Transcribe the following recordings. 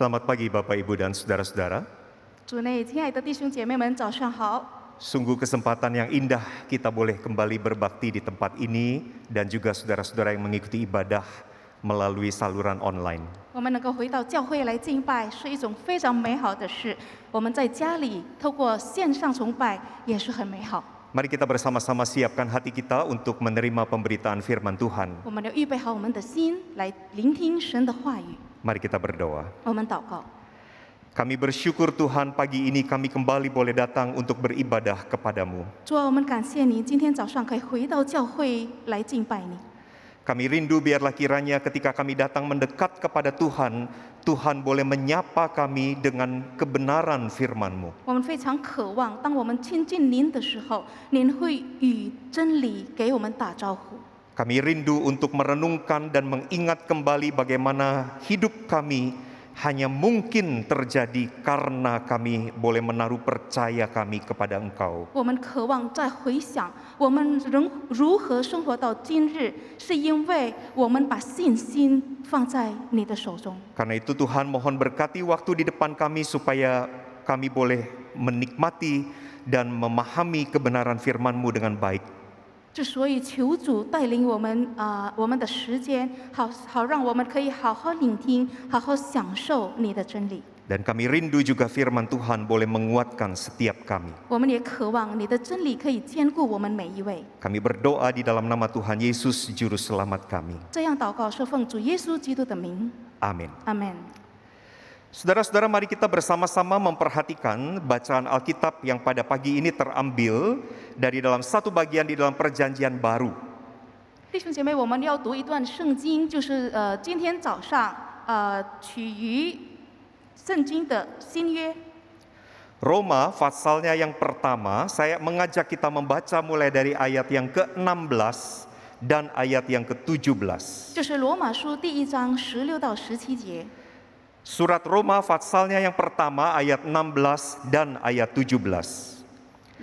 Selamat pagi Bapak, Ibu, dan saudara-saudara. 主内，亲爱的弟兄姐妹们，早上好！ Sungguh kesempatan yang indah kita boleh kembali berbakti di tempat ini dan juga saudara-saudara yang mengikuti ibadah melalui saluran online. 我们能够回到教会来敬拜，是一种非常美好的事。我们在家里透过线上崇拜也是很美好。 Mari kita bersama-sama siapkan hati kita untuk menerima pemberitaan firman Tuhan. 我们要预备好我们的心来聆听神的话语。 Mari kita berdoa. 我们祷告， Kami bersyukur Tuhan pagi ini kami kembali boleh datang untuk beribadah kepadamu. 主啊，我们感谢你，今天早上可以回到教会来敬拜你。 Kami rindu biarlah kiranya ketika kami datang mendekat kepada Tuhan, Tuhan boleh menyapa kami dengan kebenaran firman-Mu. 我们非常渴望，当我们亲近您的时候，您会与真理给我们打招呼。 Kami rindu untuk merenungkan dan mengingat kembali bagaimana hidup kami hanya mungkin terjadi karena kami boleh menaruh percaya kami kepada Engkau. 我们渴望再回想我们人如何生活到今日，是因为我们把信心放在你的手中。 Karena itu Tuhan mohon berkati waktu di depan kami supaya kami boleh menikmati dan memahami kebenaran firman-Mu dengan baik. 之所以求主带领我们我们的时间，好让我们可以好好聆听，好好享受你的真理。 Dan kami rindu juga firman Tuhan boleh menguatkan setiap kami. 我们也渴望你的真理可以兼顾我们每一位。 Kami berdoa di dalam nama Tuhan Yesus Juru Selamat kami. 这样祷告是奉主耶稣基督的名， Amin. 阿门。 Saudara-saudara, mari kita bersama-sama memperhatikan bacaan Alkitab yang pada pagi ini terambil dari dalam satu bagian di dalam Perjanjian Baru. 弟兄姐妹，我们要读一段圣经，就是今天早上取于圣经的新约。 Roma pasalnya yang pertama, saya mengajak kita membaca mulai dari ayat yang ke-16 dan ayat yang ke-17. 就是罗马书第1章16到17节。 Surat Roma pasalnya yang pertama ayat 16 dan ayat 17.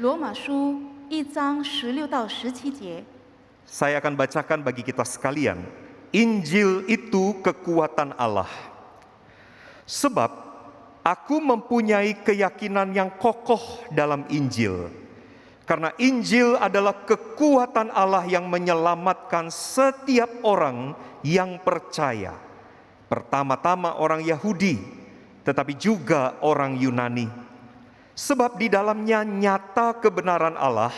罗马书1章16到17节。 Saya akan bacakan bagi kita sekalian. Injil itu kekuatan Allah. Sebab aku mempunyai keyakinan yang kokoh dalam Injil. Karena Injil adalah kekuatan Allah yang menyelamatkan setiap orang yang percaya. Pertama-tama orang Yahudi, tetapi juga orang Yunani. Sebab di dalamnya nyata kebenaran Allah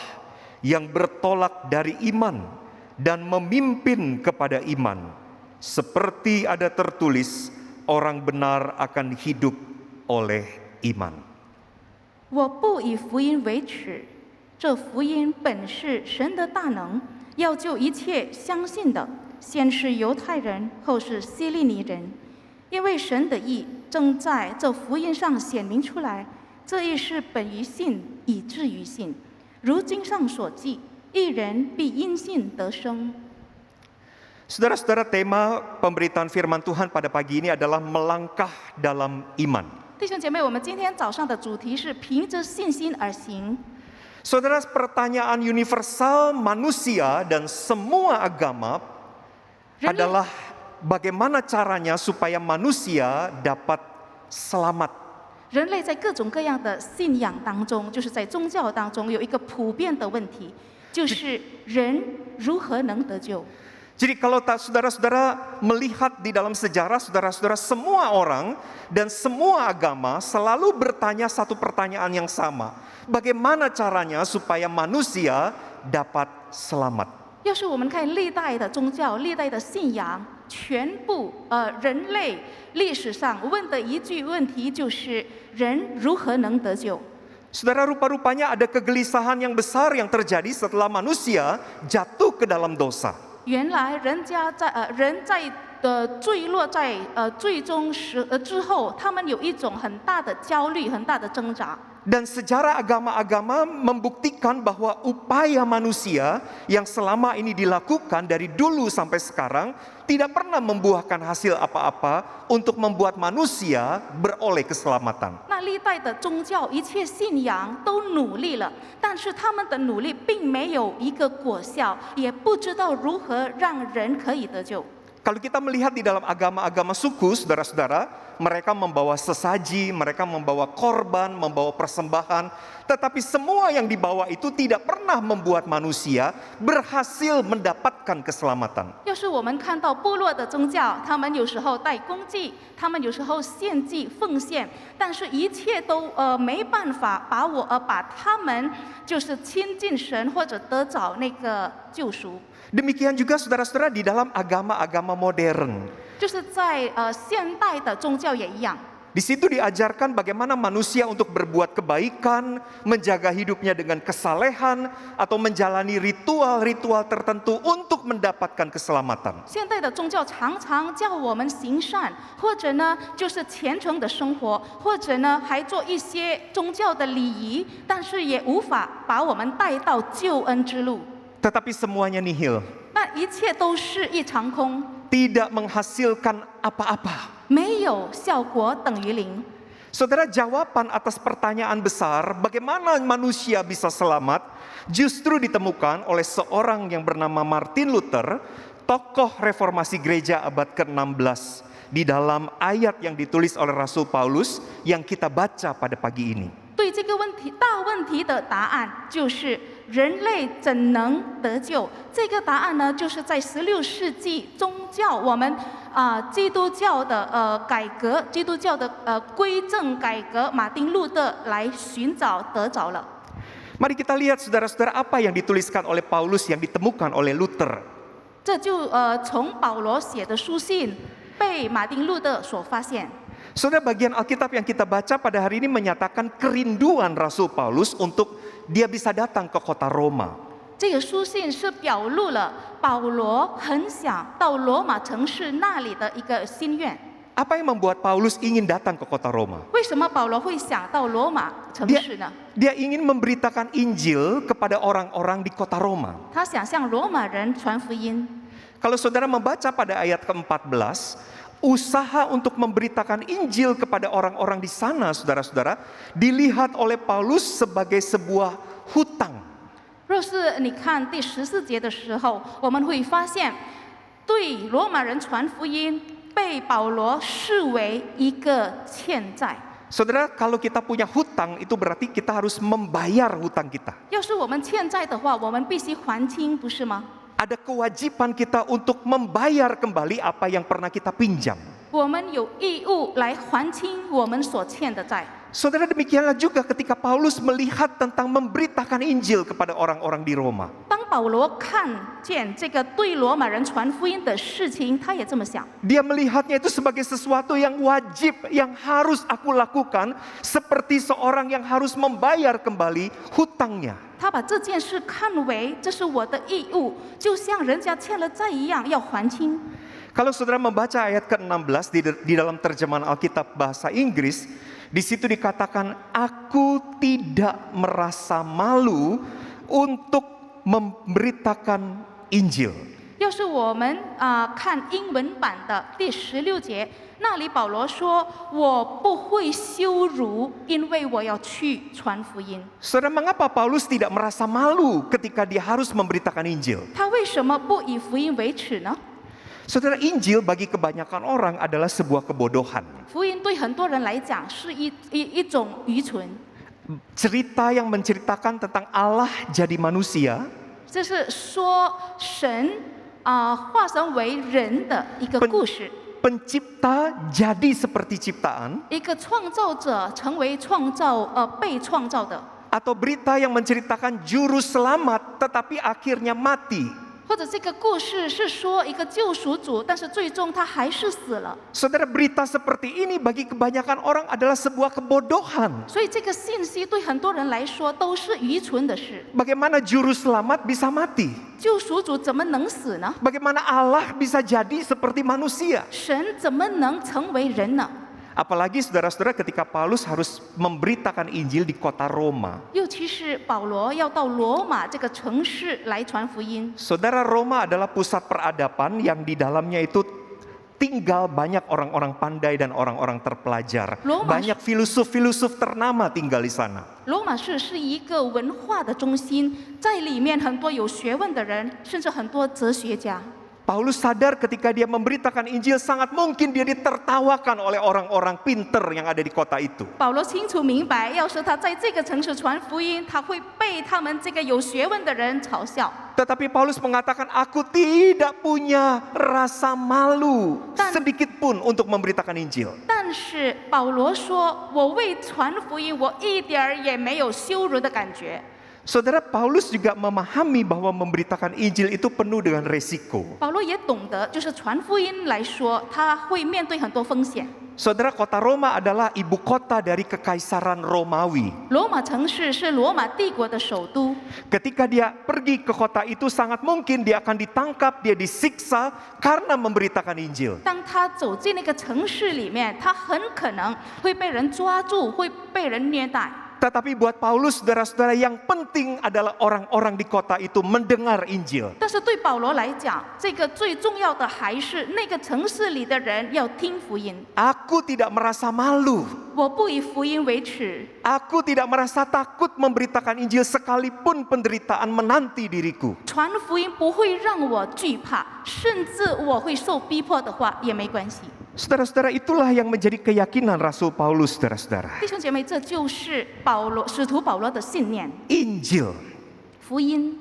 yang bertolak dari iman dan memimpin kepada iman. Seperti ada tertulis, orang benar akan hidup oleh iman. 我不以福音为耻，这福音本是神的大能，要救一切相信的，先是犹太人，后是希利尼人。因为神的义正在这福音上显明出来，这义是本于信，以至于信。如经上所记，义人必因信得生。 Saudara-saudara, tema pemberitaan firman Tuhan pada pagi ini adalah melangkah dalam iman. 弟兄姐妹，我们今天早上的主题是凭着信心而行。 Saudara, pertanyaan universal manusia dan semua agama adalah bagaimana caranya supaya manusia dapat selamat. 人类在各种各样的信仰当中，就是在宗教当中有一个普遍的问题，就是人如何能得救？ Jadi kalau saudara-saudara melihat di dalam sejarah, saudara-saudara semua orang dan semua agama selalu bertanya satu pertanyaan yang sama. Bagaimana caranya supaya manusia dapat selamat? 要是我们看历代的宗教、历代的信仰，全部人类历史上问的一句问题就是人如何能得救？ Saudara, rupa-rupanya ada kegelisahan yang besar yang terjadi setelah manusia jatuh ke dalam dosa. 原来人在坠落在最终之后，他们有一种很大的焦虑、很大的挣扎。 Dan sejarah agama-agama membuktikan bahwa upaya manusia yang selama ini dilakukan dari dulu sampai sekarang tidak pernah membuahkan hasil apa-apa untuk membuat manusia beroleh keselamatan. 那历代的宗教一切信仰都努力了，但是他们的努力并没有一个果效，也不知道如何让人可以得救。 Kalau kita melihat di dalam agama-agama suku, saudara-saudara, mereka membawa sesaji, mereka membawa korban, membawa persembahan. Tetapi semua yang dibawa itu tidak pernah membuat manusia berhasil mendapatkan keselamatan. 要是我们看到部落的宗教，他们有时候带公祭，他们有时候献祭奉献，但是一切都没办法把他们就是亲近神或者得着那个救赎。 Demikian juga saudara-saudara di dalam agama-agama modern. 就是在现代的宗教也一样。 Di situ diajarkan bagaimana manusia untuk berbuat kebaikan, menjaga hidupnya dengan kesalehan, atau menjalani ritual-ritual tertentu untuk mendapatkan keselamatan. 现代的宗教常常叫我们行善，或者呢就是虔诚的生活，或者呢还做一些宗教的礼仪，但是也无法把我们带到救恩之路。 Tetapi semuanya nihil, 那一切都是一场空， tidak menghasilkan apa-apa. 没有效果等于零。 Saudara, jawaban atas pertanyaan besar bagaimana manusia bisa selamat justru ditemukan oleh seorang yang bernama Martin Luther, tokoh reformasi gereja abad ke-16, di dalam ayat yang ditulis oleh Rasul Paulus yang kita baca pada pagi ini. 对这个大问题的答案就是人类怎能得救？这个答案呢，就是在16世纪宗教我们基督教的改革，基督教的归正改革，马丁路德来寻找得着了。 Mari kita lihat saudara-saudara apa yang dituliskan oleh Paulus yang ditemukan oleh Luther. 这就从保罗写的书信被马丁路德所发现。 Saudara, bagian Alkitab yang kita baca pada hari ini menyatakan kerinduan Rasul Paulus untuk dia bisa datang ke kota Roma. 这个书信是表露了保罗很想到罗马城市那里的一个心愿。 Apa yang membuat Paulus ingin datang ke kota Roma? 为什么保罗会想到罗马城市呢？ Dia ingin memberitakan Injil kepada orang-orang di kota Roma. 他想向罗马人传福音。 Kalau saudara membaca pada ayat ke-14, usaha untuk memberitakan Injil kepada orang-orang di sana, saudara-saudara, dilihat oleh Paulus sebagai sebuah hutang. 若是你看第14节的时候，我们会发现，对罗马人传福音被保罗视为一个欠债。 Saudara, kalau kita punya hutang, itu berarti kita harus membayar hutang kita. 要是我们欠债的话，我们必须还清，不是吗？ Ada kewajiban kita untuk membayar kembali apa yang pernah kita pinjam. 我们有义务来还清我们所欠的债。 Saudara, demikianlah juga ketika Paulus melihat tentang memberitakan Injil kepada orang-orang di Roma. 当保罗看见这个对罗马人传福音的事情，他也这么想。 Dia melihatnya itu sebagai sesuatu yang wajib, yang harus aku lakukan, seperti seorang yang harus membayar kembali hutangnya. 他把这件事看为这是我的义务，就像人家欠了债一样要还清。 Kalau saudara membaca ayat ke-16 di dalam terjemahan Alkitab bahasa Inggris, di situ dikatakan, aku tidak merasa malu untuk memberitakan Injil. 要是我们看英文版的第16节，那里保罗说：“我不会羞辱，因为我要去传福音。” Saudara, mengapa Paulus tidak merasa malu ketika dia harus memberitakan Injil? 他为什么不以福音为耻呢？ Saudara, Injil bagi kebanyakan orang adalah sebuah kebodohan. 福音对很多人来讲是一种愚蠢， Cerita yang menceritakan tentang Allah jadi manusia, 这是说神化身为人的一个故事。 pencipta jadi seperti ciptaan, 一个创造者成为被创造的， atau berita yang menceritakan juru selamat tetapi akhirnya mati. 或者这个故事是说一个救赎主，但是最终他还是死了。 Saudara, berita seperti ini bagi kebanyakan orang adalah sebuah kebodohan. 所以这个信息对很多人来说都是愚蠢的事。 Bagaimana juru selamat bisa mati? 救赎主怎么能死呢？ Bagaimana Allah bisa jadi seperti manusia? 神怎么能成为人呢？ Apalagi saudara-saudara ketika Paulus harus memberitakan Injil di kota Roma. 尤其是保罗要到罗马这个城市来传福音。 Saudara, Roma adalah pusat peradaban yang di dalamnya itu tinggal banyak orang-orang pandai dan orang-orang terpelajar. Roma- Banyak filosof-filosof ternama tinggal di sana. 罗马市是一个文化的中心，在里面很多有学问的人，甚至很多哲学家。Paulus sadar ketika dia memberitakan Injil sangat mungkin dia ditertawakan oleh orang-orang pinter yang ada di kota itu. 保罗清楚明白，要是他在这个城市传福音，他会被他们这个有学问的人嘲笑。 Tetapi Paulus mengatakan, aku tidak punya rasa malu sedikit pun untuk memberitakan Injil. 但是保罗说：“我为传福音，我一点儿也没有羞辱的感觉。” Saudara, Paulus juga memahami bahwa memberitakan Injil itu penuh dengan resiko. 保罗也懂得，就是传福音来说，他会面对很多风险。 Saudara, kota Roma adalah ibu kota dari kekaisaran Romawi. 罗马城市是罗马帝国的首都。 Ketika dia pergi ke kota itu, sangat mungkin dia akan ditangkap, dia disiksa karena memberitakan Injil. 当他走进那个城市里面，他很可能会被人抓住，会被人虐待。 Tetapi buat Paulus, saudara-saudara, yang penting adalah orang-orang di kota itu mendengar Injil. 但是对保罗来讲，这个最重要的还是那个城市里的人要听福音。 Aku tidak merasa malu. 我不以福音为耻， Aku tidak merasa takut memberitakan Injil sekalipun penderitaan menanti diriku. 传福音不会让我惧怕，甚至我会受逼迫的话也没关系。 Saudara-saudara, itulah yang menjadi keyakinan Rasul Paulus, saudara-saudara. 弟兄姐妹，这就是使徒保罗的信念。 Injil. 福音，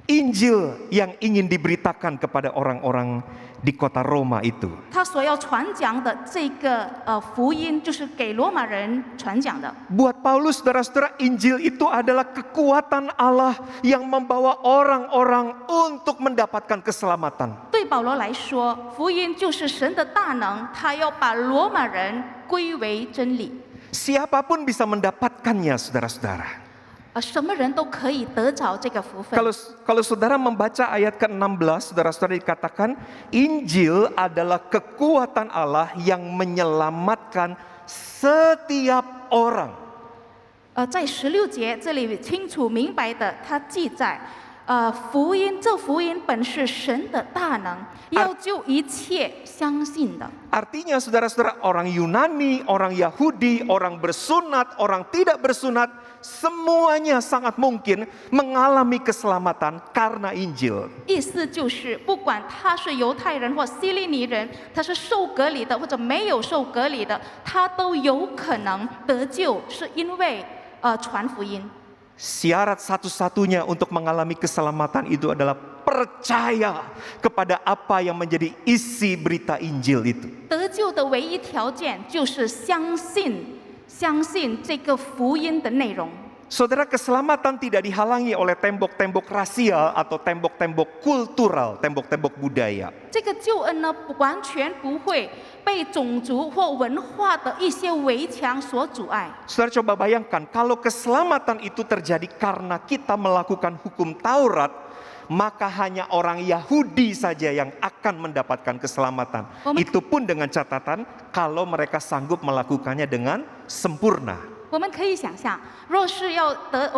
Injil yang ingin diberitakan kepada orang-orang di kota Roma itu. 他所要传讲的这个福音，就是给罗马人传讲的。 Buat Paulus, saudara-saudara, Injil itu adalah kekuatan Allah yang membawa orang-orang untuk mendapatkan keselamatan. 对保罗来说，福音就是神的大能，他要把罗马人归为真理。 Siapapun bisa mendapatkannya, saudara-saudara. 什么人都可以得着这个福分。 Kalau saudara membaca ayat ke-16, saudara-saudara, dikatakan Injil adalah kekuatan Allah yang menyelamatkan setiap orang. 在16节这里清楚明白的，他记载，福音本是神的大能，要救一切相信的。 Artinya, saudara-saudara, orang Yunani, orang Yahudi, orang bersunat, orang tidak bersunat, semuanya sangat mungkin mengalami keselamatan karena Injil. 意思就是，不管他是犹太人或希利尼人，他是受隔离的或者没有受隔离的，他都有可能得救，是因为传福音。 Syarat satu-satunya untuk mengalami keselamatan itu adalah percaya kepada apa yang menjadi isi berita Injil itu. 得救的唯一条件就是相信这个福音的内容。 Saudara, keselamatan tidak dihalangi oleh tembok-tembok rasial atau tembok-tembok kultural, tembok-tembok budaya. 这个救恩呢，完全不会被种族或文化的一些围墙所阻碍。 Saudara, coba bayangkan kalau keselamatan itu terjadi karena kita melakukan hukum Taurat, maka hanya orang Yahudi saja yang akan mendapatkan keselamatan. Itu pun dengan catatan kalau mereka sanggup melakukannya dengan sempurna. 我们可以想象，若是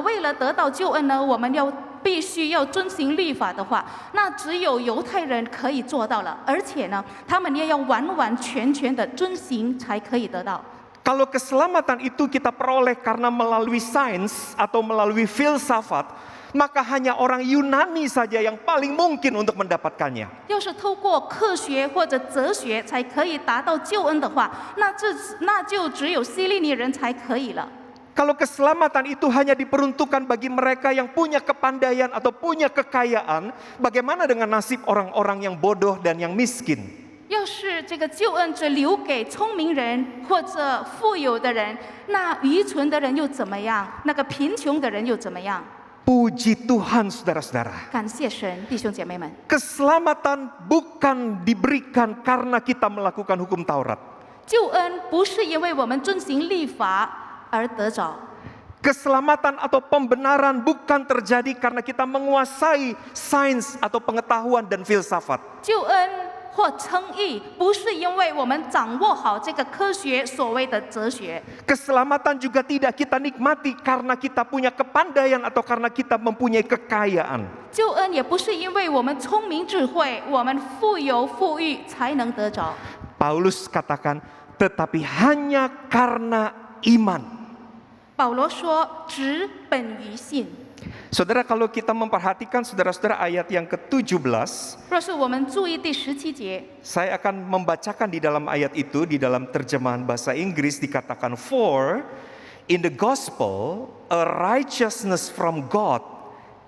为了得到救恩呢，我们必须要遵行律法的话，那只有犹太人可以做到了，而且呢，他们也要完完全全的遵行才可以得到。 Kalau keselamatan itu kita peroleh karena melalui sains atau melalui filsafat, maka hanya orang Yunani saja yang paling mungkin untuk mendapatkannya. 要是透过科学或者哲学才可以达到救恩的话，那就只有希利尼人才可以了。 Kalau keselamatan itu hanya diperuntukkan bagi mereka yang punya kepandaian atau punya kekayaan, bagaimana dengan nasib orang-orang yang bodoh dan yang miskin? 要是这个救恩只留给聪明人或者富有的人，那愚蠢的人又怎么样？那个贫穷的人又怎么样？ Puji Tuhan, saudara-saudara. 感谢神，弟兄姐妹们， Keselamatan bukan diberikan karena kita melakukan hukum Taurat. 救恩不是因为我们遵行律法而得着。 Keselamatan atau pembenaran bukan terjadi karena kita menguasai sains atau pengetahuan dan filsafat. 救恩或称义，不是因为我们掌握好这个科学所谓的哲学。 Keselamatan juga tidak kita nikmati karena kita punya kepandaian atau karena kita mempunyai kekayaan. 救恩也不是因为我们聪明智慧，我们富有富裕才能得着。 Paulus katakan, tetapi hanya karena iman. 保罗说：“只本于信。” Saudara, kalau kita memperhatikan saudara-saudara ayat yang ke-17, 若是我们注意第17节， saya akan membacakan di dalam ayat itu, di dalam terjemahan bahasa Inggris dikatakan, For in the gospel a righteousness from God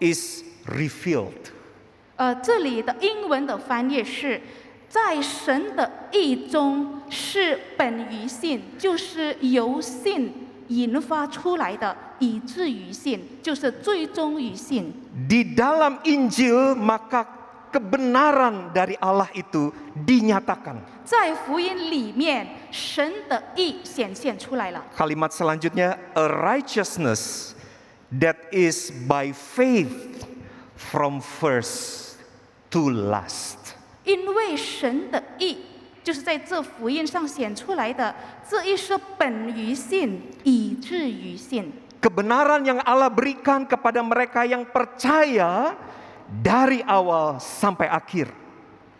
is revealed. 这里的英文的翻译是，在神的义中是本于信，就是由信引发出来的，以至于信，就是最终于信。 Di dalam Injil maka kebenaran dari Allah itu dinyatakan. 在福音里面，神的义显现出来了。 Kalimat selanjutnya, a righteousness that is by faith from first to last. 因为神的义就是在这福音上显出来的，这一是本于信，以至于信。 Kebenaran yang Allah berikan kepada mereka yang percaya dari awal sampai akhir.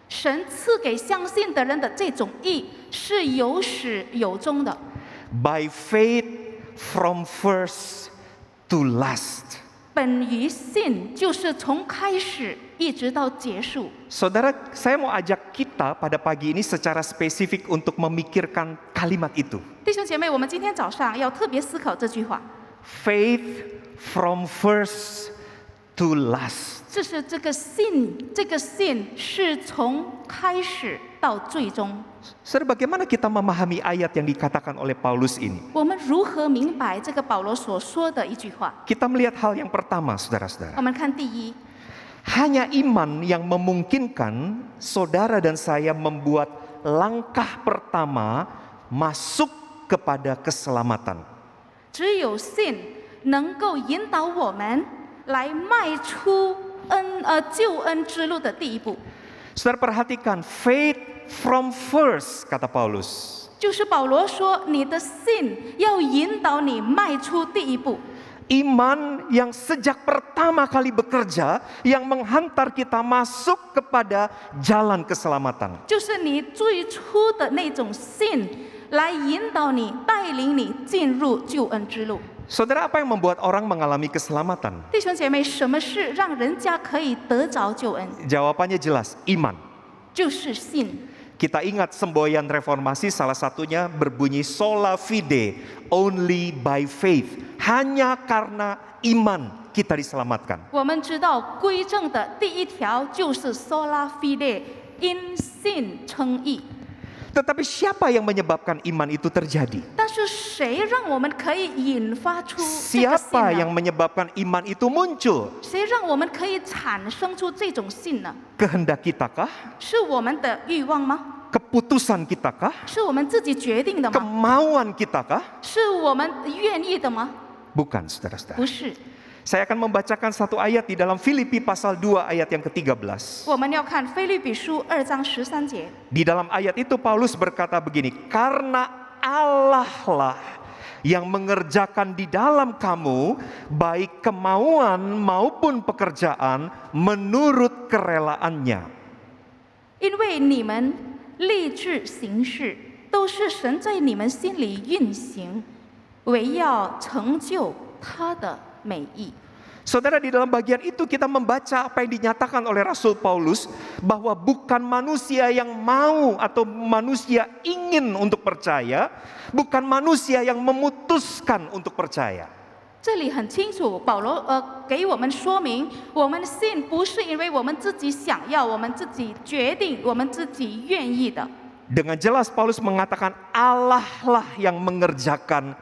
神赐给相信的人的这种义是有始有终的， By faith from first to last. 本于信就是从开始一直到结束。 Saudara, saya mau ajak kita pada pagi ini secara spesifik untuk memikirkan kalimat itu. 弟兄姐妹，我们今天早上要特别思考这句话， Faith from first to last. 就是这个信是从开始到最终。 Saudara, bagaimana kita memahami ayat yang dikatakan oleh Paulus ini? 我们如何明白这个保罗所说的一句话？ Kita melihat hal yang pertama, saudara-saudara. 我们看第一， Hanya iman yang memungkinkan saudara dan saya membuat langkah pertama masuk kepada keselamatan. 只有信能够引导我们来迈出救恩之路的第一步。 Saudara perhatikan, faith from first, kata Paulus. 就是保罗说，你的信要引导你迈出第一步。 Iman yang sejak pertama kali bekerja, yang menghantar kita masuk kepada jalan keselamatan. 就是你最初的那种信，来引导你、带领你进入救恩之路。 Saudara, apa yang membuat orang mengalami keselamatan? 弟兄姐妹，什么是让人家可以得着救恩？ Jawabannya jelas, iman. 就是信。 Kita ingat semboyan reformasi salah satunya berbunyi sola fide, only by faith. Hanya karena iman kita diselamatkan. 我们知道归正的第一条就是 sola fide， 因信称义。 Tetapi siapa yang menyebabkan iman itu terjadi? 但是谁让我们可以引发出这个信 Siapa yang 呢？ menyebabkan iman itu muncul? 谁让我们可以产生出这种信呢？ Kehendak kitakah? 是我们的欲望吗？ Keputusan kitakah? 是我们自己决定的吗？ Kemauan kitakah? 是我们愿意的吗？ Bukan, saudara-saudara. 不是。 Saya akan membacakan satu ayat di dalam Filipi pasal 2 ayat yang ke-13. 我们要看腓立比书2章13节。 Di dalam ayat itu Paulus berkata begini, karena Allah lah yang mengerjakan di dalam kamu baik kemauan maupun pekerjaan menurut kerelaannya. 因为你们立志行事，都是神在你们心里运行，为要成就他的美意。 Saudara, di dalam bagian itu kita membaca apa yang dinyatakan oleh Rasul Paulus, bahwa bukan manusia yang mau atau manusia ingin untuk percaya, bukan manusia yang memutuskan untuk percaya. 这里很清楚，保罗给我们说明，我们信不是因为我们自己想要，我们自己决定，我们自己愿意的。 Dengan jelas Paulus mengatakan Allah lah yang mengerjakan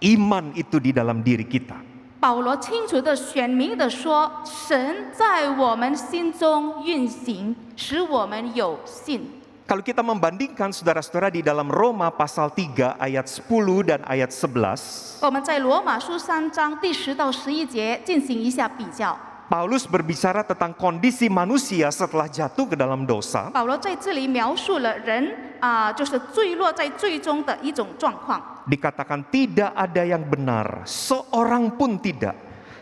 iman itu di dalam diri kita. 保罗清楚的选明的说，神在我们心中运行，使我们有信。 Kalau kita membandingkan saudara-saudara di dalam Roma pasal 3 ayat 10 dan ayat 11, 我们在罗马书3章第10到11节进行一下比较。 Paulus berbicara tentang kondisi manusia setelah jatuh ke dalam dosa. 保罗在这里描述了人就是坠落在最终的一种状况。 Dikatakan tidak ada yang benar, seorang pun tidak.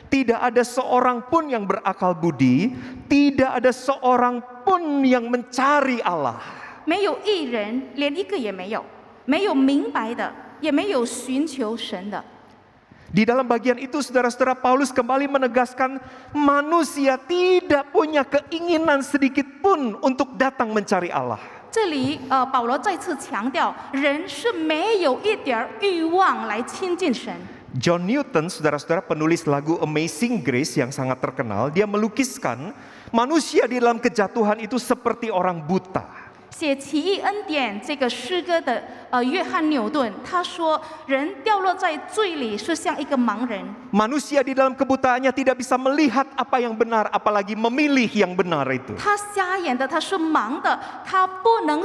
Tidak ada seorang pun yang berakal budi, tidak ada seorang pun yang mencari Allah. 没有一人，连一个也没有，没有明白的，也没有寻求神的。Di dalam bagian itu saudara-saudara, Paulus kembali menegaskan manusia tidak punya keinginan sedikit pun untuk datang mencari Allah. 这里保罗再次强调，人是没有一点儿欲望来亲近神。 John Newton, saudara-saudara, penulis lagu Amazing Grace yang sangat terkenal, dia melukiskan manusia di dalam kejatuhan itu seperti orang buta. 写《奇异恩典》这个诗歌的约翰纽顿，他说，人掉落在罪里是像一个盲人。 Manusia di dalam kebutaannya tidak bisa melihat apa yang benar, apalagi memilih yang benar itu. 他瞎眼的，他是盲的，他不能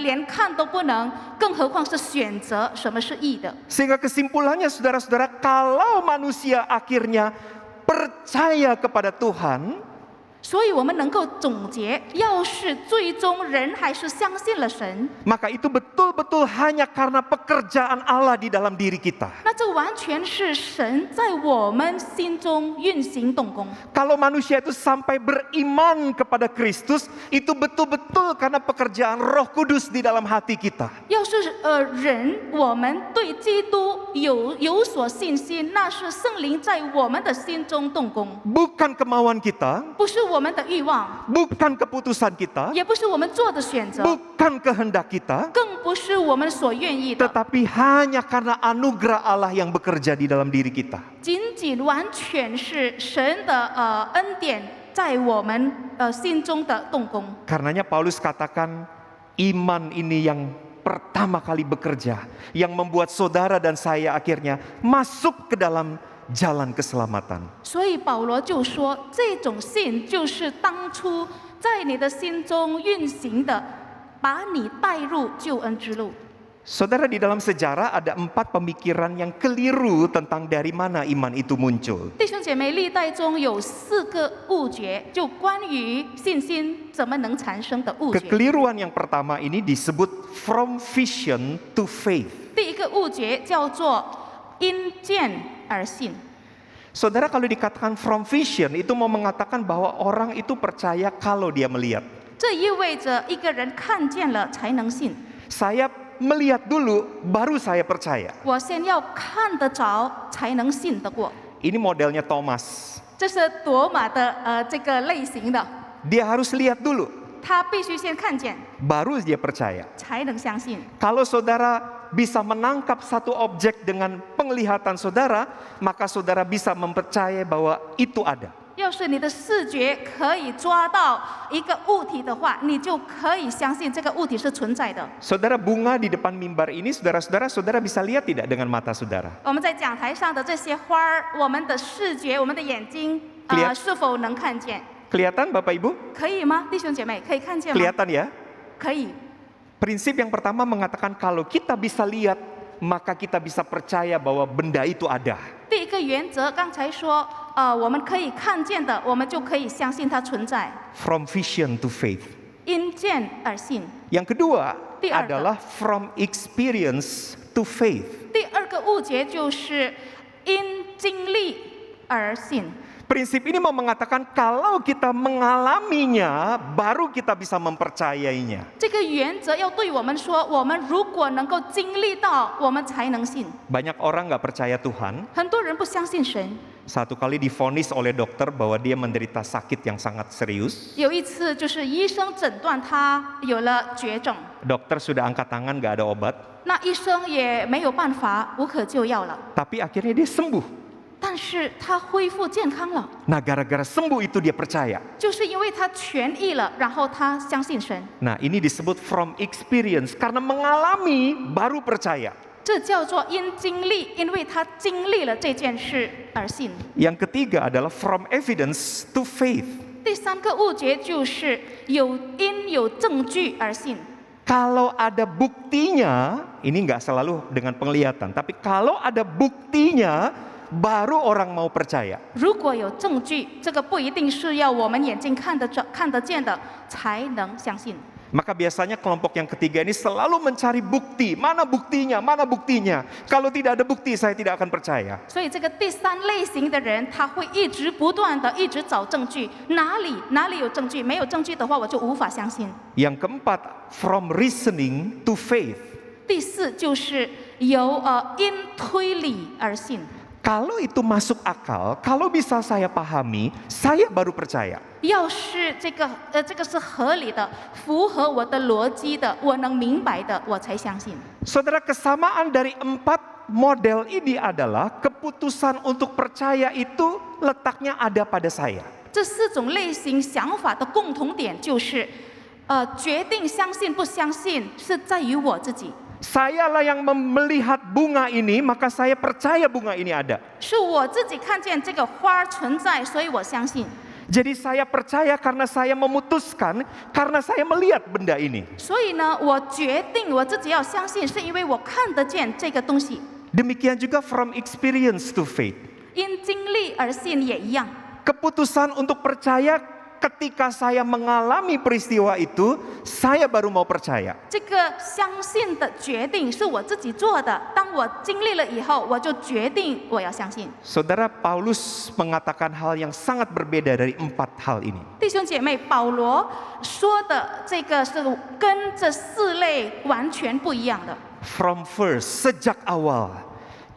连看都不能，更何况是选择什么是义的。 Sehingga kesimpulannya saudara-saudara, kalau manusia akhirnya percaya kepada Tuhan, 所以我们能够总结，要是最终人还是相信了神， maka itu betul-betul hanya karena pekerjaan Allah di dalam diri kita. 那这完全是神在我们心中运行动工。 Kalau manusia itu sampai beriman kepada Kristus, itu betul-betul karena pekerjaan Roh Kudus di dalam hati kita. 要是人我们对基督有所信心，那是圣灵在我们的心中动工， Bukan kemauan kita, 不是我们的欲望， bukan keputusan kita, 也不是我们做的选择， bukan kehendak kita, 更不是我们所愿意的， tetapi hanya karena anugerah Allah yang bekerja di dalam diri kita. 仅仅完全是神的恩典在我们心中的动工。 Karenanya Paulus katakan iman ini yang pertama kali bekerja, yang membuat saudara dan saya akhirnya masuk ke dalam jalan keselamatan. 所以保罗就说，这种信就是当初在你的心中运行的，把你带入救恩之路。 Saudara, di dalam sejarah ada 4 pemikiran yang keliru tentang dari mana iman itu muncul. 弟兄姐妹，历代中有4个误解，就关于信心怎么能产生的误解。 Kekeliruan yang pertama ini disebut from vision to faith. 第一个误解叫做因见而信。 Saudara, kalau dikatakan from vision itu mau mengatakan bahwa orang itu percaya kalau dia melihat. 这意味着一个人看见了才能信。 Saya melihat dulu, baru saya percaya. 我先要看得着，才能信得过。 Ini modelnya Thomas. 这是多马的这个类型的， Dia harus lihat dulu, 他必须先看见， baru dia percaya. 才能相信。 Kalau saudara bisa menangkap satu objek dengan penglihatan saudara, maka saudara bisa mempercayai bahwa itu ada. 要是你的视觉可以抓到一个物体的话，你就可以相信这个物体是存在的。 Saudara, bunga di depan mimbar ini, saudara bisa lihat tidak dengan mata saudara? 我们在讲台上的这些花儿，我们的视觉，我们的眼睛是否能看见？ Kelihatan Bapak Ibu? 可以吗，弟兄姐妹？可以看见吗？ Kelihatan ya? 可以。 Prinsip yang pertama mengatakan kalau kita bisa lihat, maka kita bisa percaya bahwa benda itu ada. 第一个原则，刚才说，我们可以看见的，我们就可以相信它存在。 From vision to faith. 因见而信。 Yang kedua 第二个。 adalah from experience to faith. 第二个误解就是因经历而信。 Prinsip ini mau mengatakan kalau kita mengalaminya, baru kita bisa mempercayainya. 这个原则要对我们说，我们如果能够经历到，我们才能信。 Banyak orang nggak percaya Tuhan. 很多人不相信神。 Satu kali divonis oleh dokter bahwa dia menderita sakit yang sangat serius. 有一次，就是医生诊断他有了绝症， Dokter sudah angkat tangan, nggak ada obat. 那医生也没有办法，无可救药了。 Tapi akhirnya dia sembuh. 但是他恢复健康了， Nah, gara-gara sembuh itu dia percaya. 就是因为他痊愈了，然后他相信神。 Nah, ini disebut from experience. Karena mengalami, baru percaya. 这叫做因经历，因为他经历了这件事而信。 Yang ketiga adalah from evidence to faith. 第三个误解就是因有证据而信。 Kalau ada buktinya, ini nggak selalu dengan penglihatan. Tapi kalau ada buktinya, baru orang mau percaya. 如果有证据，这个不一定是要我们眼睛看得见的才能相信。 Maka biasanya kelompok yang ketiga ini selalu mencari bukti. Mana buktinya? Mana buktinya? Kalau tidak ada bukti, saya tidak akan percaya. 所以这个第三类型的人，他会一直不断的一直找证据，哪里有证据？没有证据的话，我就无法相信。 Yang keempat, from reasoning to faith. 第四就是由因推理而信。Kalau itu masuk akal, kalau bisa saya pahami, saya baru percaya. 要是这个是合理的，符合我的逻辑的，我能明白的，我才相信。 Saudara, kesamaan dari 4 model ini adalah keputusan untuk percaya itu letaknya ada pada saya. 这4种类型想法的共同点就是，决定相信不相信是在于我自己。 Sayalah yang melihat bunga ini, maka saya percaya bunga ini ada. 是我自己看见这个花存在，所以我相信。 Jadi saya percaya karena saya memutuskan, karena saya melihat benda ini. 所以呢，我决定我自己要相信，是因为我看得见这个东西。 Demikian juga from experience to faith. 因经历而信也一样。 Keputusan untuk percaya ketika saya mengalami peristiwa itu, saya baru mau percaya. 这个相信的决定是我自己做的。当我经历了以后，我就决定我要相信。 Saudara, Paulus mengatakan hal yang sangat berbeda dari 4 hal ini. 弟兄姐妹，保罗说的这个是跟这4类完全不一样的。 From first, sejak awal,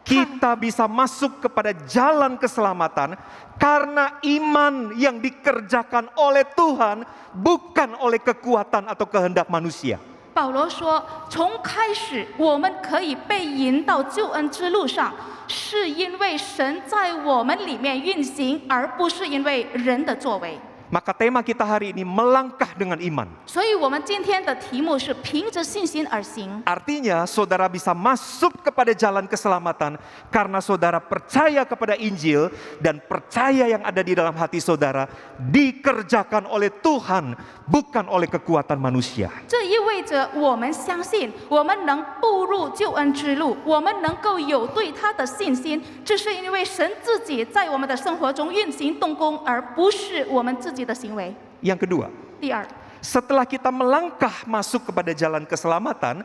kita bisa masuk kepada jalan keselamatan karena iman yang dikerjakan oleh Tuhan, bukan oleh kekuatan atau kehendak manusia. 保罗说，从开始我们可以被引到救恩之路上，是因为神在我们里面运行，而不是因为人的作为。 Maka tema kita hari ini melangkah dengan iman. 所以，我们今天的题目是凭着信心而行。 Artinya saudara bisa masuk kepada jalan keselamatan karena saudara percaya kepada Injil dan percaya yang ada di dalam hati saudara dikerjakan oleh Tuhan, bukan oleh kekuatan manusia. 这意味着我们相信，我们能步入救恩之路，我们能够有对他的信心，这是因为神自己在我们的生活中运行动工，而不是我们自己的行为。 Yang kedua, 第二， setelah kita melangkah masuk kepada jalan keselamatan,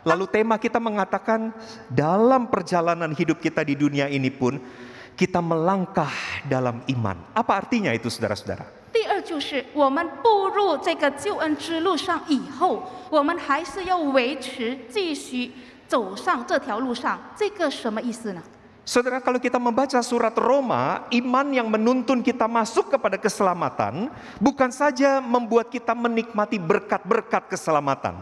lalu tema kita mengatakan dalam perjalanan hidup kita di dunia ini pun kita melangkah dalam iman. Apa artinya itu, saudara-saudara? 第二就是我们步入这个救恩之路上以后，我们还是要维持继续走上这条路上，这个什么意思呢？ Saudara, kalau kita membaca surat Roma, iman yang menuntun kita masuk kepada keselamatan bukan saja membuat kita menikmati berkat-berkat keselamatan.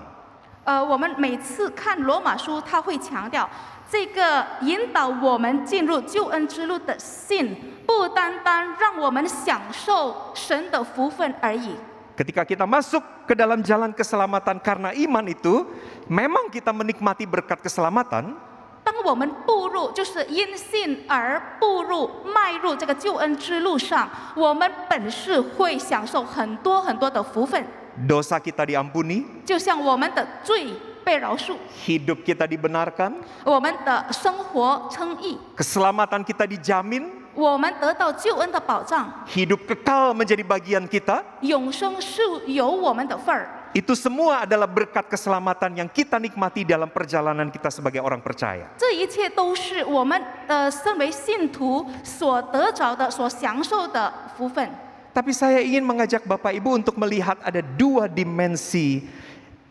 我们每次看罗马书，他会强调这个引导我们进入救恩之路的信，不单单让我们享受神的福分而已。 Ketika kita masuk ke dalam jalan keselamatan karena iman itu, memang kita menikmati berkat keselamatan. 当我们步入，就是因信而步入、迈入这个救恩之路上，我们本是会享受很多很多的福分， Dosa kita diampuni, 就像我们的罪被饶恕， hidup kita dibenarkan, 我们的生活称义， keselamatan kita dijamin, 我们得到救恩的保障， hidup kekal menjadi bagian kita. 永生是有我们的份儿。 Itu semua adalah berkat keselamatan yang kita nikmati dalam perjalanan kita sebagai orang percaya. 这一切都是我们身为信徒所得着的、所享受的福分。 Tapi saya ingin mengajak Bapak Ibu untuk melihat ada 2 dimensi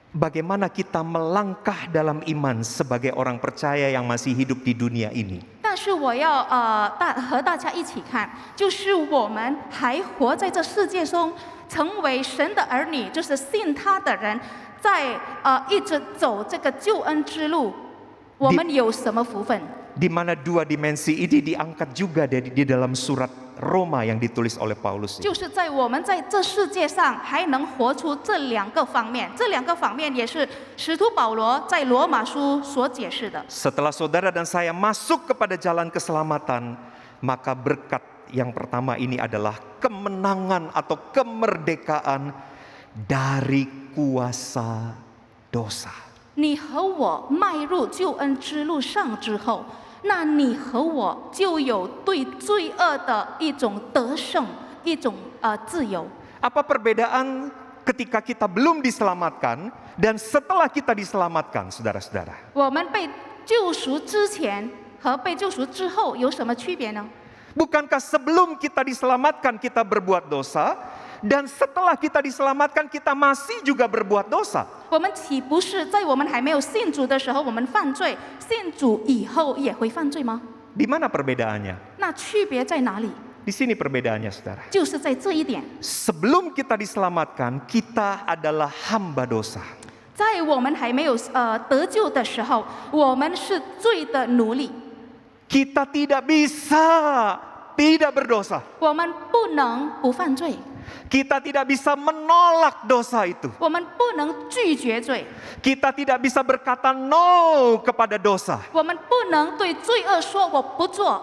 bagaimana kita melangkah dalam iman sebagai orang percaya yang masih hidup di dunia ini. 但是我要和大家一起看，就是我们还活在这世界中，成为神的儿女，就是信他的人，在一直走这个救恩之路，我们有什么福分？ Di mana 2 dimensi ini diangkat juga di dalam surat Roma yang ditulis oleh Paulus. 就是在我们在这世界上还能活出这2个方面，这2个方面也是使徒保罗在罗马书所解释的。 Setelah saudara dan saya masuk kepada jalan keselamatan, maka berkat yang pertama ini adalah kemenangan atau kemerdekaan dari kuasa dosa. 你和我迈入救恩之路上之后，那你和我就有对罪恶的一种得胜，一种自由。 Apa perbedaan ketika kita belum diselamatkan dan setelah kita diselamatkan, saudara-saudara? 我们被救赎之前和被救赎之后有什么区别呢？ Bukankah sebelum kita diselamatkan kita berbuat dosa, dan setelah kita diselamatkan kita masih juga berbuat dosa? 我们岂不是在我们还没有信主的时候我们犯罪，信主以后也会犯罪吗？ Di mana perbedaannya? 那区别在哪里？ Di sini perbedaannya, saudara. 就是在这一点。 Sebelum kita diselamatkan, kita adalah hamba dosa. 在我们还没有得救的时候，我们是罪的奴隶， Kita tidak bisa tidak berdosa. 我们不能不犯罪， Kita tidak bisa menolak dosa itu. 我们不能拒绝罪， Kita tidak bisa berkata no kepada dosa. 我们不能对罪恶说我不做，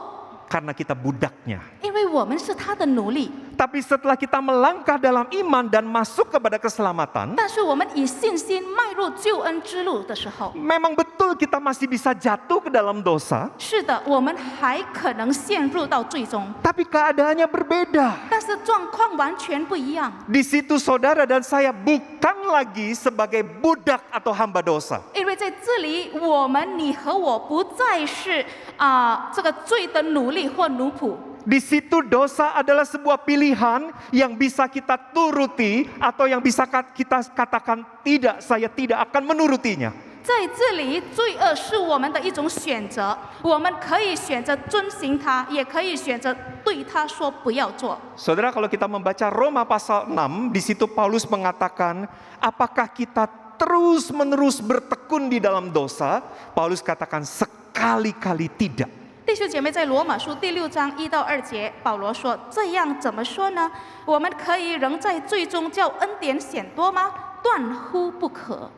Karena kita budaknya. 因为我们是他的奴隶。 Tapi setelah kita melangkah dalam iman dan masuk kepada keselamatan, 但是我们以信心迈入救恩之路的时候， memang betul kita masih bisa jatuh ke dalam dosa, 是的，我们还可能陷入到最终， tapi keadaannya berbeda. 但是状况完全不一样。 Di situ saudara dan saya bukan lagi sebagai budak atau hamba dosa. 因为在这里，你和我不再是这个罪的奴隶或奴仆。 Di situ dosa adalah sebuah pilihan yang bisa kita turuti atau yang bisa kita katakan tidak, saya tidak akan menurutinya. 在这里，罪恶是我们的一种选择，我们可以选择遵行它，也可以选择对它说不要做。 Saudara, kalau kita membaca Roma pasal 6, di situ Paulus mengatakan, apakah kita terus-menerus bertekun di dalam dosa? Paulus katakan sekali-kali tidak. 弟兄姐妹，在罗马书第6章1到2节，保罗说：“这样怎么说呢？我们可以仍在罪中叫恩典显多吗？断乎不可。”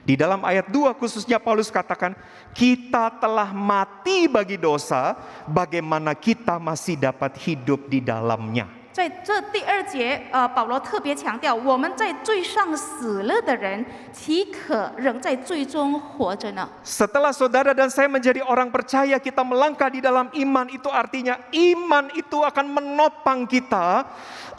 Di dalam ayat 2 khususnya Paulus katakan, kita telah mati bagi dosa, bagaimana kita masih dapat hidup di dalamnya. 在这第2节，保罗特别强调，我们在罪上死了的人，岂可仍在罪中活着呢？ Setelah saudara dan saya menjadi orang percaya, kita melangkah di dalam iman, itu artinya iman itu akan menopang kita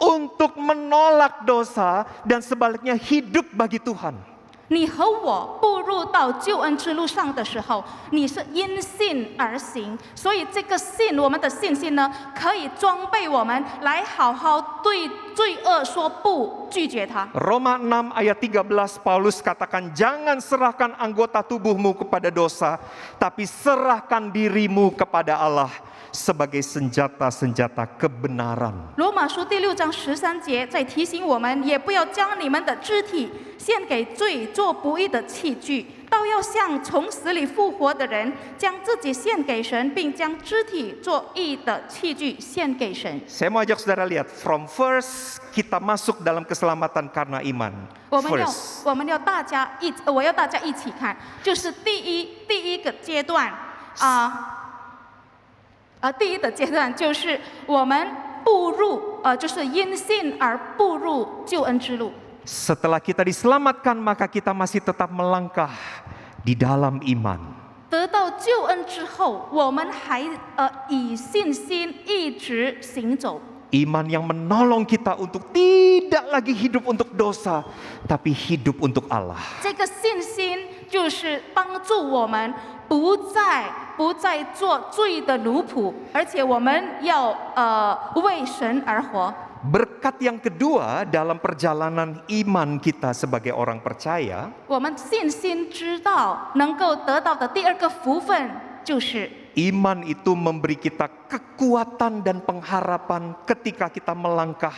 untuk menolak dosa dan sebaliknya hidup bagi Tuhan. 你和我步入到救恩之路上的时候，你是因信而行，所以这个信，我们的信心呢，可以装备我们来好好对罪恶说不，拒绝它。 Roma 6 ayat 13 Paulus katakan, jangan serahkan anggota tubuhmu kepada dosa, tapi serahkan dirimu kepada Allah sebagai senjata-senjata kebenaran. 罗马书第6章13节在提醒我们，也不要将你们的肢体献给罪做不义的器具，倒要像从死里复活的人，将自己献给神，并将肢体做义的器具献给神。 Saya mau ajak saudara lihat, from first kita masuk dalam keselamatan karena iman. 我们要 First. 我要大家一起看，就是第一个阶段第一的阶段就是我们步入就是因信而步入救恩之路。 Setelah kita diselamatkan, maka kita masih tetap melangkah di dalam iman. 得到救恩之后，我们还以信心一直行走。 Iman yang menolong kita untuk tidak lagi hidup untuk dosa, tapi hidup untuk Allah. 这个信心就是帮助我们不再做罪的奴仆，而且我们要为神而活。 Berkat yang kedua dalam perjalanan iman kita sebagai orang percaya, 我们信心知道能够得到的第二个福分就是。 iman itu memberi kita kekuatan dan pengharapan ketika kita melangkah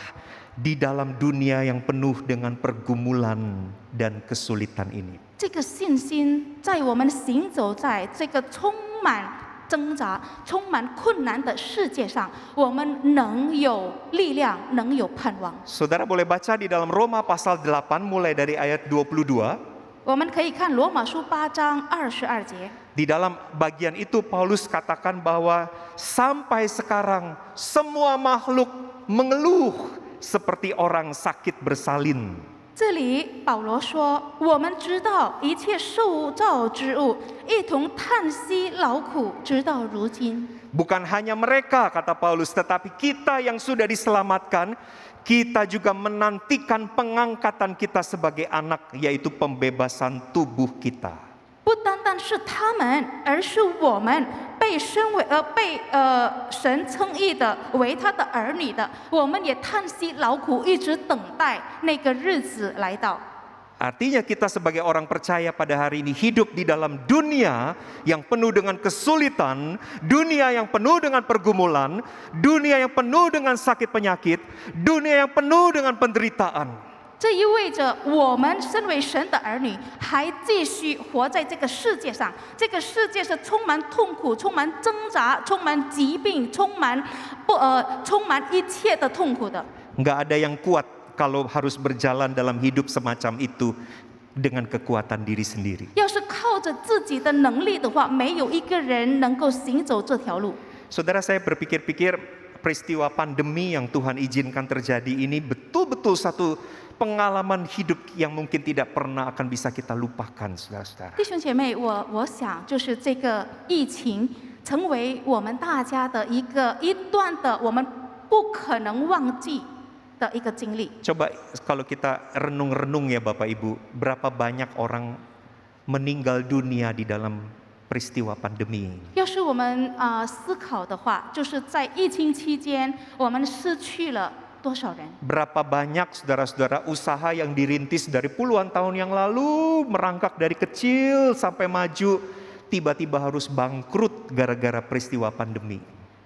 di dalam dunia yang penuh dengan pergumulan dan kesulitan ini. 这个信心在我们行走在这个充满挣扎、充满困难的世界上，我们能有力量，能有盼望。 Saudara boleh baca di dalam Roma pasal 8 mulai dari ayat 22. 我们可以看罗马书8章22节。 Di dalam bagian itu Paulus katakan bahwa sampai sekarang semua makhluk mengeluh seperti orang sakit bersalin. 这里保罗说：“我们知道一切受造之物一同叹息劳苦，直到如今。” Bukan hanya mereka, kata Paulus, tetapi kita yang sudah diselamatkan, kita juga menantikan pengangkatan kita sebagai anak, yaitu pembebasan tubuh kita. 不单单是他们，而是我们被神称义的为他的儿女的，我们也叹息劳苦，一直等待那个日子来到。Artinya kita sebagai orang percaya pada hari ini hidup di dalam dunia yang penuh dengan kesulitan, dunia yang penuh dengan pergumulan, dunia yang penuh dengan sakit penyakit, dunia yang penuh dengan penderitaan. 这意味着我们身为神的儿女，还继续活在这个世界上。这个世界是充满痛苦、充满挣扎、充满疾病、充满一切的痛苦的。 Nggak ada yang kuat kalau harus berjalan dalam hidup semacam itu dengan kekuatan diri sendiri. 要是靠着自己的能力的话，没有一个人能够行走这条路。 Saudara, saya berpikir-pikir peristiwa pandemi yang Tuhan izinkan terjadi ini betul-betul satu pengalaman hidup yang mungkin tidak pernah akan bisa kita lupakan, saudara-saudara. 弟兄姐妹，我想就是这个疫情成为我们大家的一段的我们不可能忘记的一个经历。 Coba kalau kita renung-renung ya Bapak Ibu, berapa banyak orang meninggal dunia di dalam peristiwa pandemi ini. 要是我们思考的话，就是在疫情期间，我们失去了多少人？ Berapa banyak saudara-saudara usaha yang dirintis dari puluhan tahun yang lalu, merangkak dari kecil sampai maju, tiba-tiba harus bangkrut gara-gara peristiwa pandemi.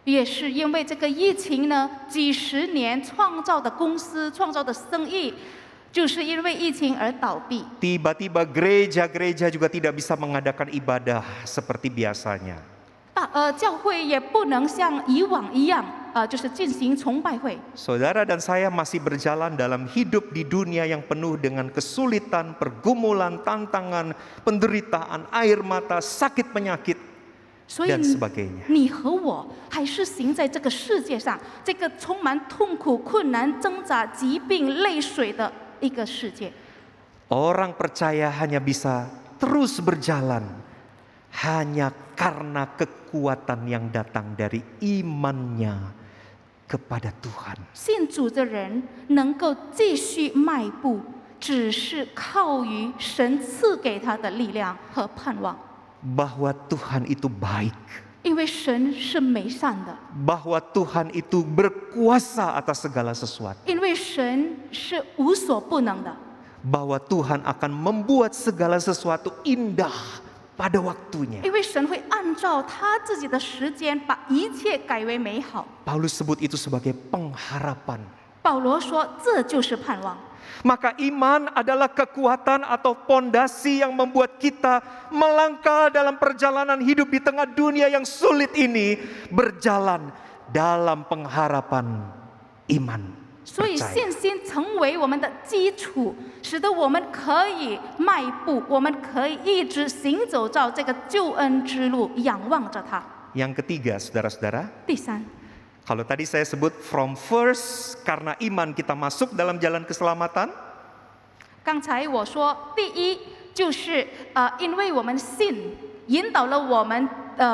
也是因为这个疫情呢，几十年创造的公司、创造的生意，就是因为疫情而倒闭。 Tiba-tiba gereja-gereja juga tidak bisa mengadakan ibadah seperti biasanya. 教会也不能像以往一样，就是进行崇拜会。 Saudara dan saya masih berjalan dalam hidup di dunia yang penuh dengan kesulitan, pergumulan, tantangan, penderitaan, air mata, sakit penyakit, 所以 dan sebagainya. 你和我还是行在这个世界上，这个充满痛苦、困难、挣扎、疾病、泪水的一个世界。 Orang percaya hanya bisa terus berjalan hanya karena kekuatan yang datang dari imannya kepada Tuhan. 信主的人能够继续迈步，只是靠于神赐给他的力量和盼望。 Bahwa Tuhan itu baik. 因为神是美善的， Bahwa Tuhan itu berkuasa atas segala sesuatu. 因为神是无所不能的， Bahwa Tuhan akan membuat segala sesuatu indah pada waktunya. 因为神会按照他自己的时间把一切改为美好。 Paulus sebut itu sebagai pengharapan. 保罗说，这就是盼望。 Maka iman adalah kekuatan atau pondasi yang membuat kita melangkah dalam perjalanan hidup di tengah dunia yang sulit ini, berjalan dalam pengharapan iman. 所以 percaya. 信心成为我们的基础，使得我们可以迈步，我们可以一直行走到这个救恩之路，仰望着他。 Yang ketiga, saudara-saudara, 第三， kalau tadi saya sebut from first, karena iman kita masuk dalam jalan keselamatan. 刚才我说，第一就是因为我们信，引导了我们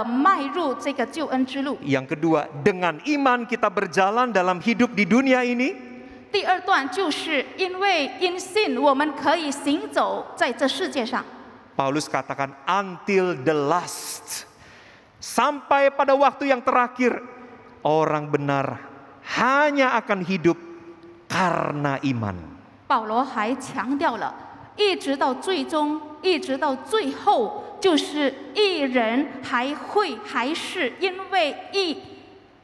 迈入这个救恩之路。 Yang kedua, dengan iman kita berjalan dalam hidup di dunia ini. 第二段就是因为因信，我们可以行走在这世界上。 Paulus katakan until the last. Sampai pada waktu yang terakhir, orang benar hanya akan hidup karena iman. 保罗还强调了，一直到最终，一直到最后，就是义人还是因为义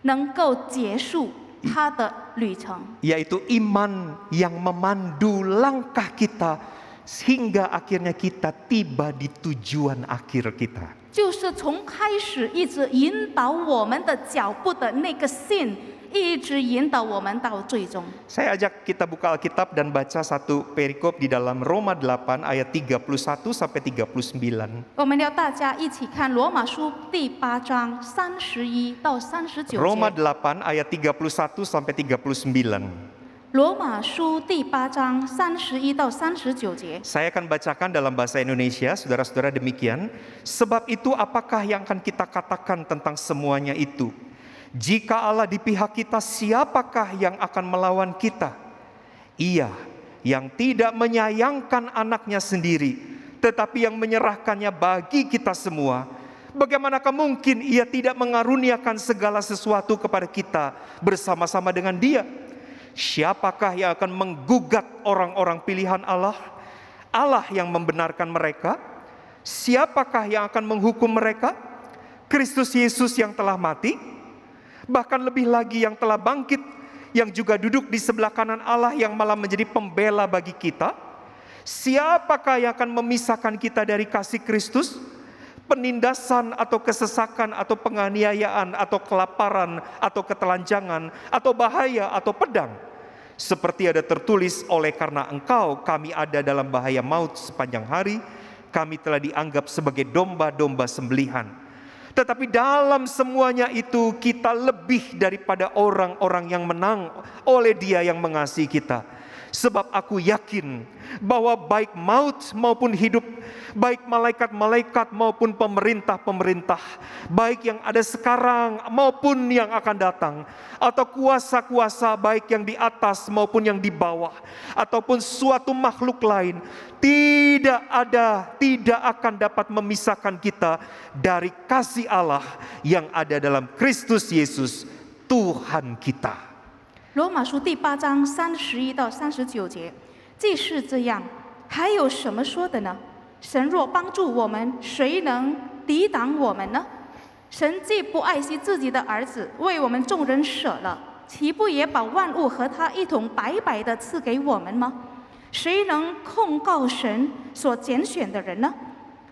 能够结束他的旅程。 Yaitu iman yang memandu langkah kita sehingga akhirnya kita tiba di tujuan akhir kita. 就是从开始一直引导我们的脚步的那个信，一直引导我们到最终。 Saya ajak kita buka Alkitab dan baca satu perikop di dalam Roma 8 ayat 31 sampai 39. 我们要大家一起看罗马书第8章31到39 Roma 节。 8 ayat 31 sampai 39. 罗马书第8章31到39节。 Saya akan bacakan dalam bahasa Indonesia, saudara-saudara, demikian. Sebab itu apakah yang akan kita katakan tentang semuanya itu? Jika Allah di pihak kita, siapakah yang akan melawan kita? Ia yang tidak menyayangkan anaknya sendiri, tetapi yang menyerahkannya bagi kita semua. Bagaimanakah mungkin ia tidak mengaruniakan segala sesuatu kepada kita bersama-sama dengan dia? Siapakah yang akan menggugat orang-orang pilihan Allah? Allah yang membenarkan mereka? Siapakah yang akan menghukum mereka? Kristus Yesus yang telah mati, bahkan lebih lagi yang telah bangkit, yang juga duduk di sebelah kanan Allah, yang malah menjadi pembela bagi kita. Siapakah yang akan memisahkan kita dari kasih Kristus? Penindasan atau kesesakan atau penganiayaan atau kelaparan atau ketelanjangan atau bahaya atau pedang? Seperti ada tertulis, oleh karena engkau kami ada dalam bahaya maut sepanjang hari, kami telah dianggap sebagai domba-domba sembelihan. Tetapi dalam semuanya itu kita lebih daripada orang-orang yang menang oleh Dia yang mengasihi kita. Sebab aku yakin bahwa baik maut maupun hidup, baik malaikat-malaikat maupun pemerintah-pemerintah, baik yang ada sekarang maupun yang akan datang, atau kuasa-kuasa baik yang di atas maupun yang di bawah, ataupun suatu makhluk lain, tidak akan dapat memisahkan kita dari kasih Allah yang ada dalam Kristus Yesus Tuhan kita. 罗马书第8章31到39节，既是这样，还有什么说的呢？神若帮助我们，谁能抵挡我们呢？神既不爱惜自己的儿子，为我们众人舍了，岂不也把万物和他一同白白的赐给我们吗？谁能控告神所拣选的人呢？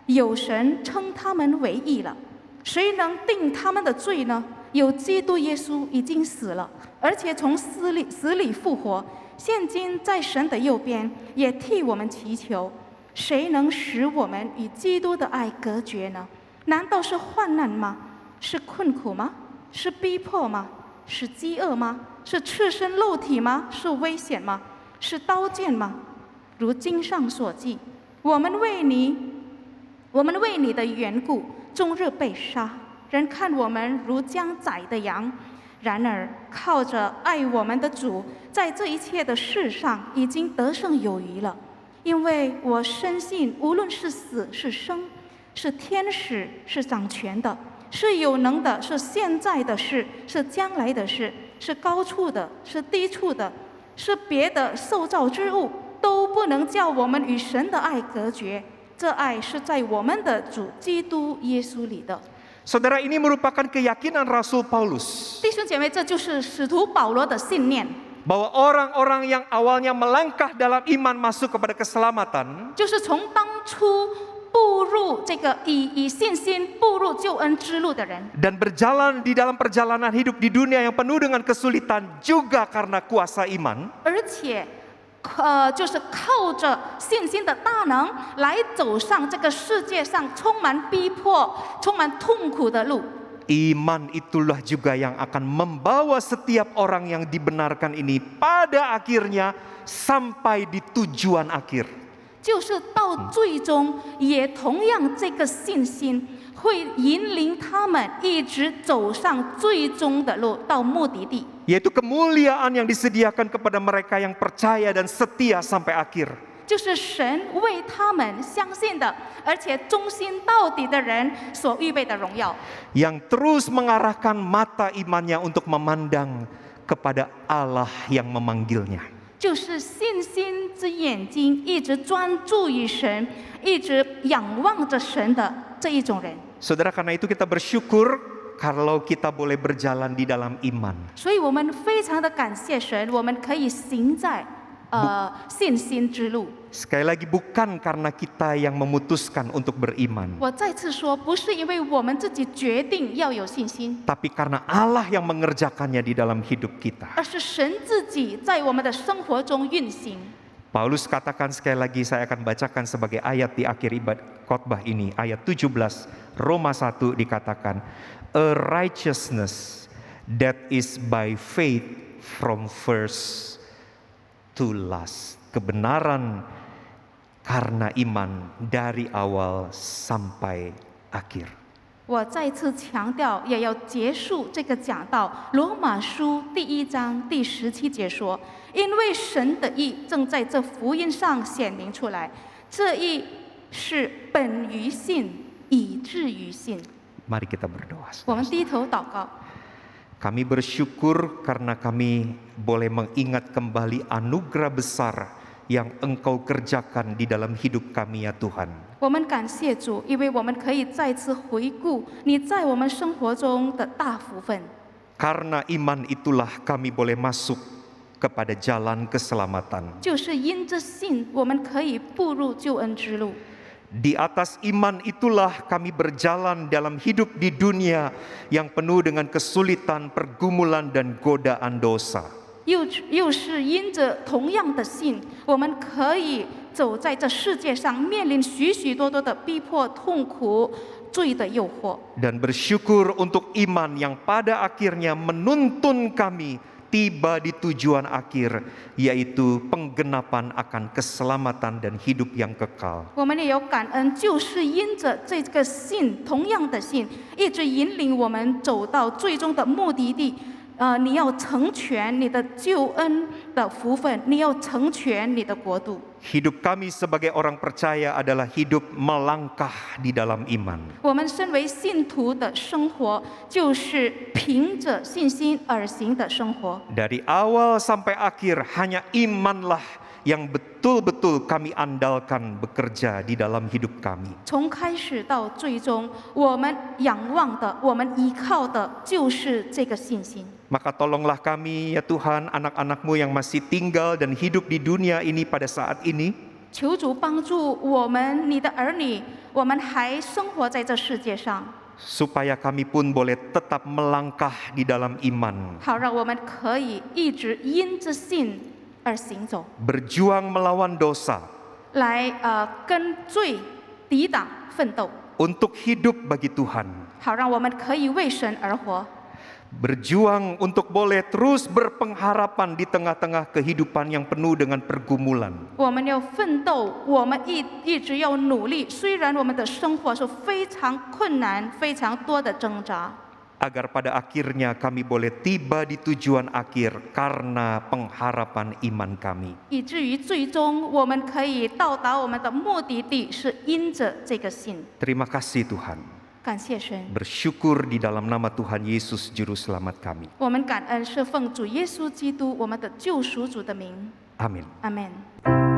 有神称他们为义了，谁能定他们的罪呢？有基督耶稣已经死了，而且从死里复活，现今在神的右边，也替我们祈求。谁能使我们与基督的爱隔绝呢？难道是患难吗？是困苦吗？是逼迫吗？是饥饿吗？是赤身露体吗？是危险吗？是刀剑吗？如经上所记，我们为你的缘故，终日被杀。人看我们如将宰的羊，然而靠着爱我们的主，在这一切的事上已经得胜有余了。因为我深信，无论是死是生，是天使，是掌权的，是有能的，是现在的事，是将来的事，是高处的，是低处的，是别的受造之物，都不能叫我们与神的爱隔绝。这爱是在我们的主基督耶稣里的。 Saudara, ini merupakan keyakinan Rasul Paulus 弟兄姐妹，这就是使徒保罗的信念， bahwa orang-orang yang awalnya melangkah dalam iman masuk kepada keselamatan, 就是从当初步入这个以信心步入救恩之路的人， dan berjalan di dalam perjalanan hidup di dunia yang penuh dengan kesulitan juga karena kuasa iman, 而且就是靠着信心的大能来走上这个世界上充满逼迫、充满痛苦的路。 iman itulah juga yang akan membawa setiap orang yang dibenarkan ini pada akhirnya sampai di tujuan akhir. 就是到最终，也同样这个信心会引领他们一直走上最终的路，到目的地。 Yaitu kemuliaan yang disediakan kepada mereka yang percaya dan setia sampai akhir. 就是神为他们相信的，而且忠心到底的人所预备的荣耀。 Yang terus mengarahkan mata imannya untuk memandang kepada Allah yang memanggilnya. 就是信心之眼睛一直专注于神，一直仰望着神的这一种人。 Saudara, karena itu kita bersyukur kalau kita boleh berjalan di dalam iman. 所以我们非常的感谢神，我们可以行在信心之路。 Sekali lagi, bukan karena kita yang memutuskan untuk beriman, 我再次说，不是因为我们自己决定要有信心， tapi karena Allah yang mengerjakannya di dalam hidup kita. 而是神自己在我们的生活中运行。 Paulus katakan sekali lagi, saya akan bacakan sebagai ayat di akhir khotbah ini, ayat 17 Roma 1 dikatakan, a righteousness that is by faith from first to last. Kebenaran karena iman dari awal sampai akhir. 我再次强调，也要结束这个讲道。罗马书第1章第17节说：“因为神的义正在这福音上显明出来，这义是本于信，以至于信。” Mari kita berdoa. 我们低头祷告。 Kami bersyukur karena kami boleh mengingat kembali anugerah besar yang Engkau kerjakan di dalam hidup kami ya Tuhan. 我们感谢主，因为我们可以再次回顾你在我们生活中的大福分。 Karena iman itulah kami boleh masuk kepada jalan keselamatan. 就是因着信，我们可以步入救恩之路。 Di atas iman itulah kami berjalan dalam hidup di dunia yang penuh dengan kesulitan, pergumulan, dan godaan dosa. 又是因着同样的信，我们可以走在这世界上，面临许许多多的逼迫、痛苦、罪的诱惑。 Dan bersyukur untuk iman yang pada akhirnya menuntun kami tiba di tujuan akhir, yaitu penggenapan akan keselamatan dan hidup yang kekal. 我们也有感恩，就是因着这个信，同样的信，一直引领我们走到最终的目的地。你要成全你的救恩的福分，你要成全你的国度。 Hidup kami sebagai orang percaya adalah hidup melangkah di dalam iman. 我们身为信徒的生活，就是凭着信心而行的生活。 Dari awal sampai akhir hanya imanlah yang betul-betul kami andalkan bekerja di dalam hidup kami. 从开始到最终，我们仰望的，我们依靠的，就是这个信心。 Maka tolonglah kami ya Tuhan, anak-anak-Mu yang masih tinggal dan hidup di dunia ini pada saat ini. 求主帮助我们，你的儿女，我们还生活在这世界上， Supaya kami pun boleh tetap melangkah di dalam iman. 好让我们可以一直因着信而行走， Berjuang melawan dosa. 来跟罪抵挡奋斗， Untuk hidup bagi Tuhan. 好让我们可以为神而活。 Berjuang untuk boleh terus berpengharapan di tengah-tengah kehidupan yang penuh dengan pergumulan. 我们要奋斗，我们一直要努力。虽然我们的生活是非常困难、非常多的挣扎， Agar pada akhirnya kami boleh tiba di tujuan akhir karena pengharapan iman kami. 以至于最终我们可以到达我们的目的地，是因着这个信。 Terima kasih Tuhan. 感谢神， Bersyukur di dalam nama Tuhan Yesus Juru Selamat kami. 我们感恩是奉主耶稣基督我们的救赎主的名， Amin. 阿门。